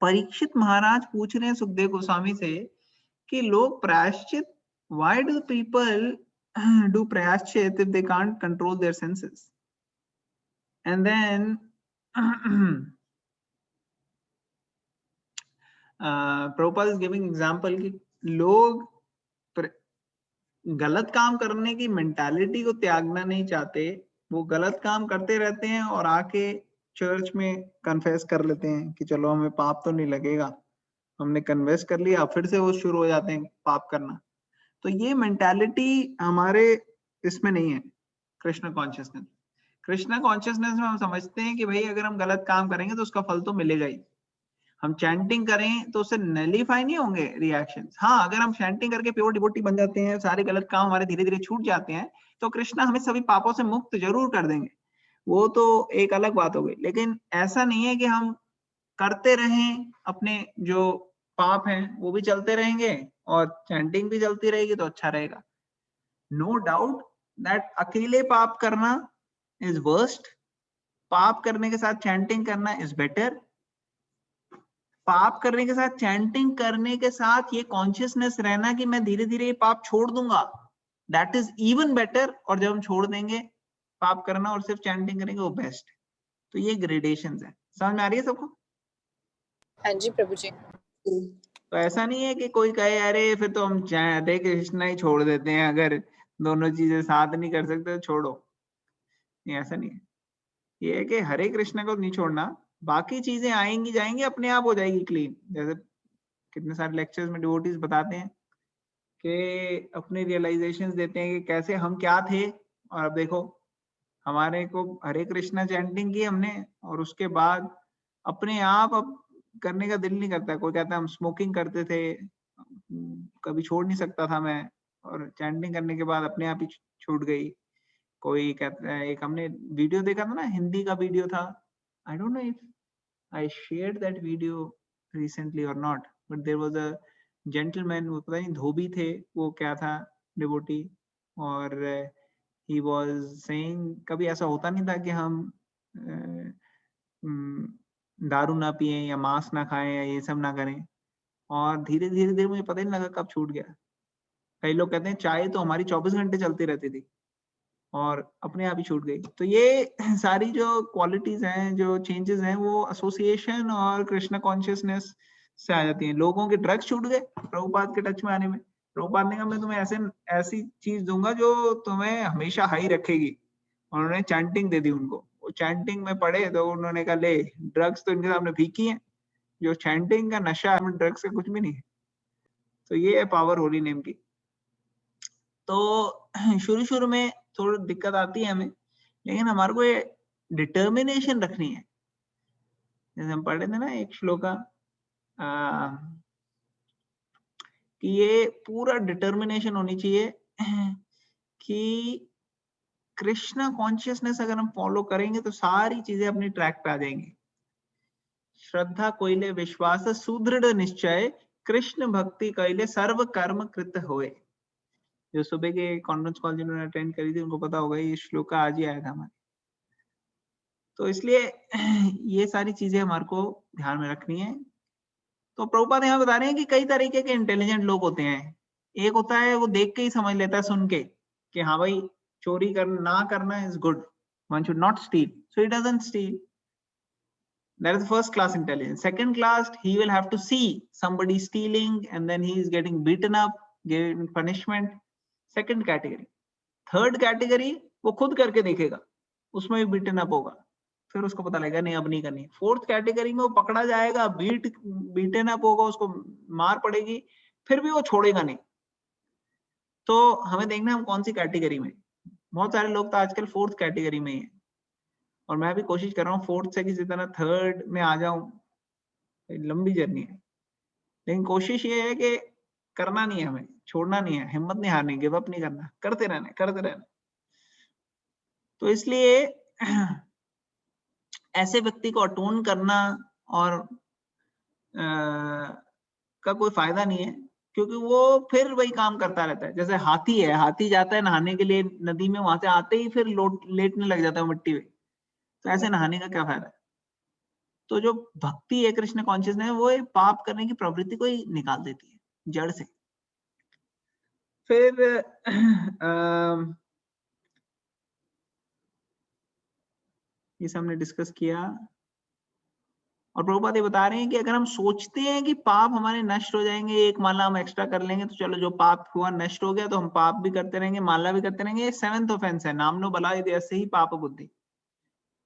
परीक्षित महाराज पूछ रहे हैं सुखदेव गोस्वामी से कि लोग प्रायश्चित, why do people do prayashchit if they can't control their senses? And then Prabhupada is giving example कि लोग गलत काम करने की मेंटालिटी को त्यागना नहीं चाहते, वो गलत काम करते रहते हैं और आके चर्च में कन्फेस कर लेते हैं कि चलो हमें पाप तो नहीं लगेगा, हमने कन्फेस कर लिया, फिर से वो शुरू हो जाते हैं पाप करना. तो ये मेंटालिटी हमारे इसमें नहीं है. कृष्ण कॉन्शियसनेस में हम समझते हैं कि भाई अगर हम गलत काम करेंगे तो उसका फल तो मिलेगा ही. हम चैंटिंग करें तो उससे नलिफाई नहीं होंगे रिएक्शंस. हाँ, अगर हम चैंटिंग करके प्योर डिवोटी बन जाते हैं, सारे गलत काम हमारे धीरे धीरे छूट जाते हैं, तो कृष्णा हमें सभी पापों से मुक्त जरूर कर देंगे. वो तो एक अलग बात हो गई. लेकिन ऐसा नहीं है कि हम करते रहें, अपने जो पाप हैं वो भी चलते रहेंगे और चैंटिंग भी चलती रहेगी तो अच्छा रहेगा. नो डाउट दैट अकेले पाप करना इज वर्स्ट, पाप करने के साथ चैंटिंग करना इज बेटर, पाप करने के साथ चैंटिंग करने के साथ ये कॉन्शियसनेस रहना कि मैं धीरे धीरे ये पाप छोड़ दूंगा, दैट इज इवन बेटर। और जब हम छोड़ देंगे पाप करना और सिर्फ चैंटिंग करेंगे वो बेस्ट। तो ये ग्रेडेशंस है, समझ में आ रही है सबको? हाँ जी प्रभु जी। तो ऐसा नहीं है कि कोई कहे अरे फिर तो हम हरे कृष्णा ही छोड़ देते हैं, अगर दोनों चीजें साथ नहीं कर सकते तो छोड़ो। नहीं, ऐसा नहीं है। ये है कि हरे कृष्णा को नहीं छोड़ना, बाकी चीजें आएंगी जाएंगी, अपने आप हो जाएगी क्लीन। जैसे कितने सारे लेक्चर्स में डिवोटीज बताते हैं कि अपने रियलाइजेशंस देते हैं कि कैसे हम क्या थे और अब देखो हमारे को हरे कृष्णा चैंटिंग की हमने और उसके बाद अपने आप अब करने का दिल नहीं करता। कोई कहता है हम स्मोकिंग करते थे, कभी छोड़ नहीं सकता था मैं, और चैंटिंग करने के बाद अपने आप ही छूट गई। कोई कहता है, एक हमने वीडियो देखा था ना, हिंदी का वीडियो था, I don't know if I shared that video recently और not, but there was a gentleman, वो पता नहीं धोबी थे वो क्या था, डिवोटी, और he was saying कभी ऐसा होता नहीं था कि हम दारू ना पिए या मांस ना खाएं या ये सब ना करें, और धीरे धीरे धीरे मुझे पता ही नहीं लगा कब छूट गया। कई लोग कहते हैं चाय तो हमारी 24 घंटे चलती रहती थी और अपने आप ही छूट गई। तो ये सारी जो क्वालिटीज हैं, जो चेंजेस हैं, वो एसोसिएशन और कृष्ण कॉन्शियसनेस से आ जाती हैं। लोगों के ड्रग्स छूट गए प्रभुपाद के टच में आने में। प्रभुपाद ने कहा मैं तुम्हें ऐसी चीज दूंगा जो तुम्हें हमेशा हाई रखेगी, और उन्होंने चैंटिंग दे दी उनको। वो चैंटिंग में पड़े तो उन्होंने कहा ले, ड्रग्स तो इनके सामने फीकी है, जो चैंटिंग का नशा है ड्रग्स का कुछ भी नहीं है। तो ये है पावर होली नेम की। तो शुरू शुरू में थोड़ी दिक्कत आती है हमें, लेकिन हमारे को ये डिटर्मिनेशन रखनी है। जैसे हम पढ़े थे ना एक श्लोका, कि ये पूरा डिटर्मिनेशन होनी चाहिए कि कृष्णा कॉन्शियसनेस अगर हम फॉलो करेंगे तो सारी चीजें अपनी ट्रैक पे आ जाएंगी। श्रद्धा कोइले विश्वास सुदृढ़ निश्चय, कृष्ण भक्ति कैले सर्व कर्म कृत होए। जो सुबह के कॉन्फ्रेंस कॉल जिन्होंने अटेंड करी थी उनको पता होगा ये श्लोक आज ही आया था हमारे। तो इसलिए ये सारी चीजें हमारे को ध्यान में रखनी है। तो प्रभुपाद यहाँ बता रहे हैं कि कई तरीके के इंटेलिजेंट लोग होते हैं। एक होता है वो देख के ही समझ लेता है, सुन के, कि हाँ भाई चोरी ना करना is good, one should not steal, so he doesn't steal. That is first class intelligence. Second class, he will have to see somebody stealing and then he is getting beaten up, given punishment. Second category. Third category, वो खुद करके देखेगा, उसमें भी beaten up होगा, फिर उसको पता लगेगा नहीं अब नहीं करनी। फोर्थ कैटेगरी में वो पकड़ा जाएगा, बीटन अप होगा, उसको मार पड़ेगी, फिर भी वो छोड़ेगा नहीं। तो हमें देखना है हम कौन सी कैटेगरी में। बहुत सारे लोग तो आजकल फोर्थ कैटेगरी में ही है, और मैं भी कोशिश कर रहा हूँ फोर्थ से किसी तरह थर्ड में आ जाऊं। लंबी जर्नी है, लेकिन कोशिश ये है कि करना नहीं है, हमें छोड़ना नहीं है, हिम्मत नहीं हारनी, गिव अप नहीं करना, करते रहना। तो इसलिए ऐसे व्यक्ति को अटोन करना और का कोई फायदा नहीं है, क्योंकि वो फिर वही काम करता रहता है। जैसे हाथी है, हाथी जाता है नहाने के लिए नदी में, वहां से आते ही फिर लेटने लग जाता है मिट्टी में, तो ऐसे नहाने का क्या फायदा है। तो जो भक्ति है, कृष्ण कॉन्शियसनेस है, वो पाप करने की प्रवृत्ति को ही निकाल देती है जड़ से। फिर ये सब हमने डिस्कस किया, और प्रभुपाद ये बता रहे हैं कि अगर हम सोचते हैं कि पाप हमारे नष्ट हो जाएंगे, एक माला हम एक्स्ट्रा कर लेंगे तो चलो जो पाप हुआ नष्ट हो गया, तो हम पाप भी करते रहेंगे, माला भी करते रहेंगे। ये 7th ऑफेंस है, नामनो बलाय ऐसे ही पाप बुद्धि,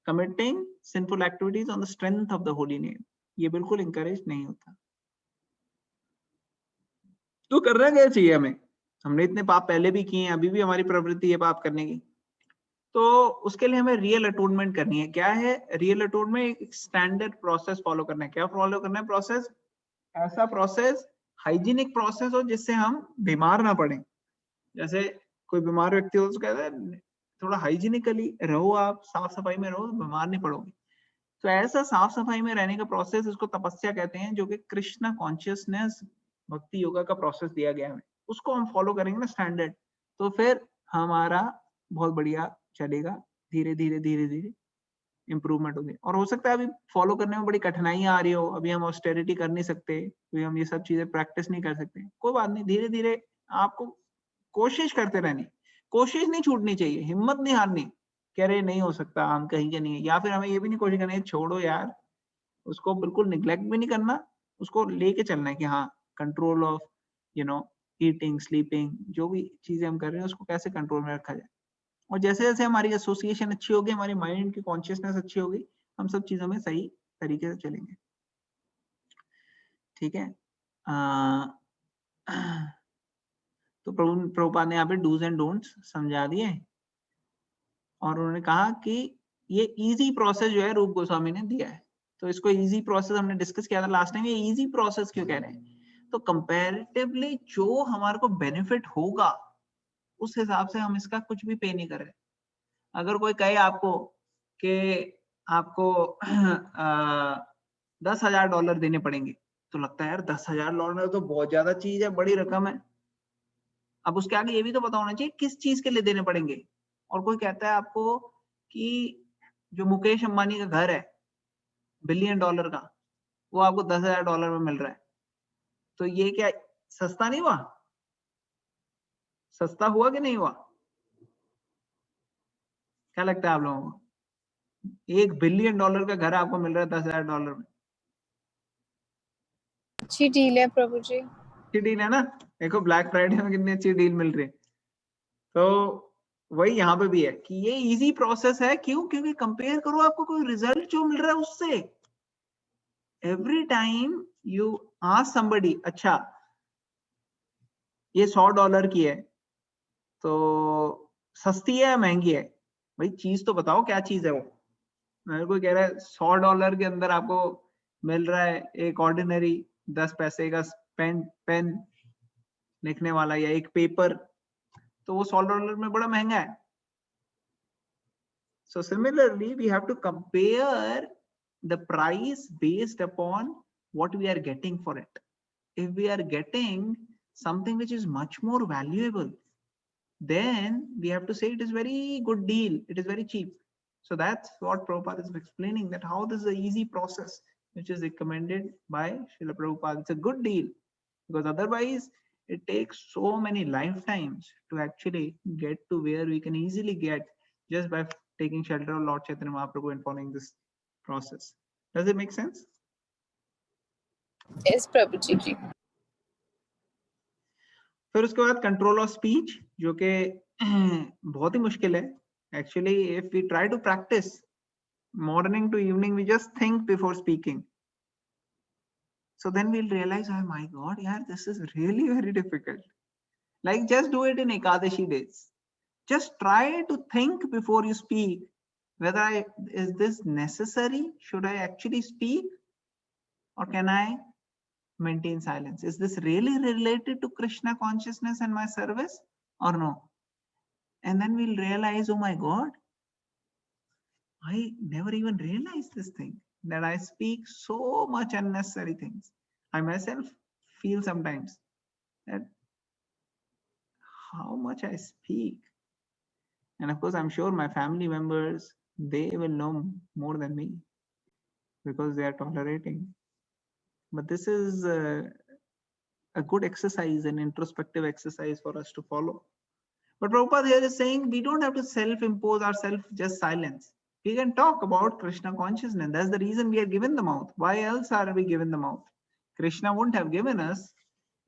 committing sinful activities on the strength of the holy name. ये बिल्कुल इंकरेज नहीं होता। तो करना क्या चाहिए हमें? हमने इतने पाप पहले भी किए हैं, अभी भी हमारी प्रवृत्ति है पाप करने की, तो उसके लिए हमें रियल अटोनमेंट करनी है। क्या है रियल अटोनमेंट? एक स्टैंडर्ड प्रोसेस फॉलो करना है। क्या फॉलो करना है प्रोसेस? ऐसा प्रोसेस, हाइजीनिक प्रोसेस हो जिससे हम बीमार ना पड़े। जैसे कोई बीमार व्यक्ति हो तो कहते हैं थोड़ा हाइजीनिकली रहो, आप साफ सफाई में रहो, बीमार नहीं पड़ोगे। तो ऐसा साफ सफाई में रहने का प्रोसेस, इसको तपस्या कहते हैं, जो कि कृष्ण कॉन्शियसनेस भक्ति योगा का प्रोसेस दिया गया है। उसको हम फॉलो करेंगे ना स्टैंडर्ड, तो फिर हमारा बहुत बढ़िया चलेगा, धीरे धीरे धीरे धीरे इम्प्रूवमेंट होगी। और हो सकता है अभी फॉलो करने में बड़ी कठिनाई आ रही हो, अभी हम ऑस्टेरिटी कर नहीं सकते, अभी हम ये सब चीजें प्रैक्टिस नहीं कर सकते, कोई बात नहीं, धीरे धीरे आपको कोशिश करते रहनी, कोशिश नहीं छूटनी चाहिए, हिम्मत नहीं हारनी कि अरे नहीं हो सकता, हम कहीं के नहीं है, या फिर हमें ये भी नहीं कोशिश करनी है छोड़ो यार, उसको बिल्कुल निग्लेक्ट भी नहीं करना, उसको लेके चलना है कि हाँ कंट्रोल ऑफ ईटिंग स्लीपिंग, जो भी चीजें हम कर रहे हैं उसको कैसे कंट्रोल में रखा जाए। और जैसे जैसे हमारी एसोसिएशन अच्छी होगी, हमारी माइंड की कॉन्शियसनेस अच्छी होगी, हम सब चीजों में सही तरीके से चलेंगे। ठीक है, तो प्रभुपाद ने यहाँ पे डूज एंड डोंट्स समझा दिए, और उन्होंने कहा कि ये इजी प्रोसेस जो है रूप गोस्वामी ने दिया है, तो इसको इजी प्रोसेस हमने डिस्कस किया था लास्ट टाइम, ये इजी प्रोसेस क्यों कह रहे हैं, तो कंपैरेटिवली जो हमारे को बेनिफिट होगा उस हिसाब से हम इसका कुछ भी पे नहीं कर रहे। अगर कोई कहे आपको कि आपको $10,000 देने पड़ेंगे, तो लगता है यार $10,000 तो बहुत ज्यादा चीज है, बड़ी रकम है। अब उसके आगे ये भी तो पता होना चाहिए किस चीज के लिए देने पड़ेंगे। और कोई कहता है आपको कि जो मुकेश अंबानी का घर है $1 बिलियन का, वो आपको $10,000 में मिल रहा है, तो ये क्या सस्ता नहीं हुआ? सस्ता हुआ कि नहीं हुआ? क्या लगता है आप लोगों को? $1 बिलियन का घर आपको मिल रहा है $10,000 में। अच्छी डील है प्रभु जी, अच्छी डील है ना? देखो ब्लैक फ्राइडे में कितनी अच्छी डील मिल रही है। तो वही यहाँ पे भी है कि ये इजी प्रोसेस है। क्यों? क्योंकि कंपेयर करो, आपको कोई रिजल्ट जो मिल रहा है उससे। Every time you ask somebody, अच्छा ये $100 की है तो सस्ती है या महंगी है? भाई चीज तो बताओ, क्या चीज है वो। मेरे को कह रहा है $100 के अंदर आपको मिल रहा है एक ऑर्डिनरी 10 पैसे का पेन लिखने वाला या एक पेपर, तो वो $100 में बड़ा महंगा है। So similarly, we have to compare the price based upon what we are getting for it. If we are getting something which is much more valuable, then we have to say it is very good deal, it is very cheap. So that's what Prabhupada is explaining, that how this is an easy process which is recommended by Srila Prabhupada. It's a good deal, because otherwise it takes so many lifetimes to actually get to where we can easily get just by taking shelter of Lord Chaitanya Mahaprabhu and following this process. Does it make sense? yes प्रभु जी। फिर उसके बाद control of speech, जो कि बहुत ही मुश्किल है actually. If we try to practise morning to evening, we just think before speaking, so then we'll realize, oh my god, yeah, this is really very difficult. Like just do it in Ekadashi days. Just try to think before you speak, whether is this necessary? Should I actually speak, or can I maintain silence? Is this really related to Krishna consciousness and my service or no? And then we'll realize, oh my god, I never even realized this thing, that I speak so much unnecessary things. I myself feel sometimes that how much I speak. And of course, I'm sure my family members, they will know more than me because they are tolerating. But this is a good exercise, an introspective exercise for us to follow. But Prabhupada here is saying we don't have to self-impose ourselves just silence. We can talk about Krishna consciousness. That's the reason we are given the mouth. Why else are we given the mouth? Krishna wouldn't have given us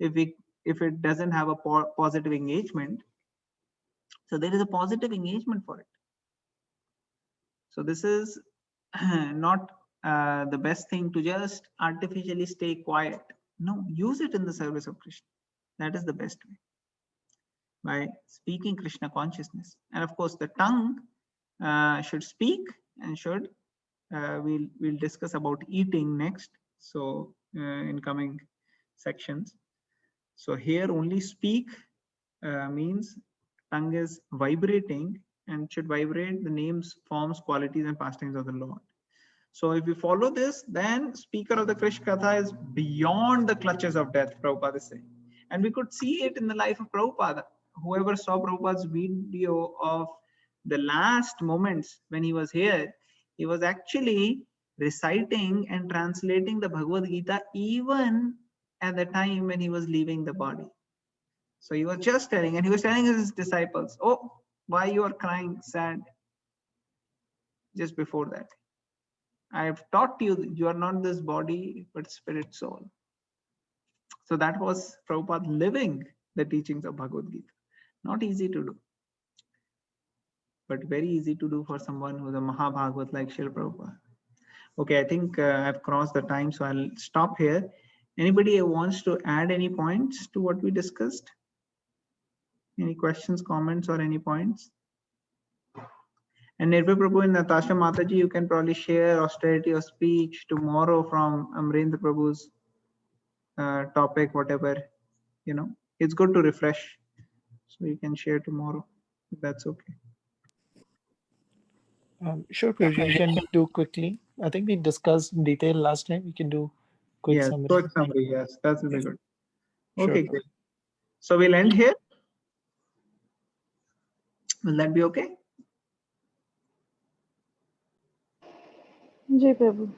if it doesn't have a positive engagement. So there is a positive engagement for it. So this is not the best thing to just artificially stay quiet. No, use it in the service of Krishna. That is the best way, by speaking Krishna consciousness. And of course, the tongue should speak and should, we'll discuss about eating next. So in coming sections. So here only speak means tongue is vibrating and should vibrate the names, forms, qualities, and pastimes of the Lord. So if we follow this, then speaker of the Krishna Katha is beyond the clutches of death, Prabhupada is saying. And we could see it in the life of Prabhupada. Whoever saw Prabhupada's video of the last moments when he was here, He was actually reciting and translating the Bhagavad Gita even at the time when he was leaving the body. So he was just telling, and he was telling his disciples, oh, why you are crying sad? Just before that, I have taught you that you are not this body, but spirit soul. So that was Prabhupada living the teachings of Bhagavad Gita. Not easy to do, but very easy to do for someone who's a Mahabhagavat like Srila Prabhupada. Okay, I think I've crossed the time, so I'll stop here. Anybody who wants to add any points to what we discussed? Any questions, comments, or any points? And Nirbhay Prabhu and Natasha Mataji, you can probably share austerity of speech tomorrow from Amrendra Prabhu's topic, whatever, you know. It's good to refresh. So you can share tomorrow, if that's okay. Sure, Prabhuji, we can do quickly. I think we discussed in detail last time. We can do quick Yes, summary. quick summary, yes, that will be good. Sure. Okay, great. So we'll end here. Will that be okay? Jai Prabhu.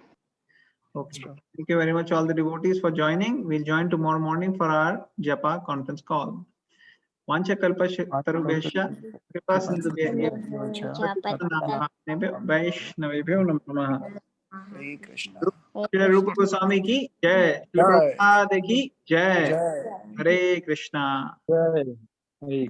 Okay. Thank you very much, all the devotees, for joining. We'll join tomorrow morning for our Japa conference call. Vancha kalpa tarubhesha kripa sindhu Vaishnavebhyo namaha. Hare Krishna. Shri Rupa Goswami ki jai. Shri Jai. Prabhupada ki jai. Jai. Hare Krishna. Jai. Hare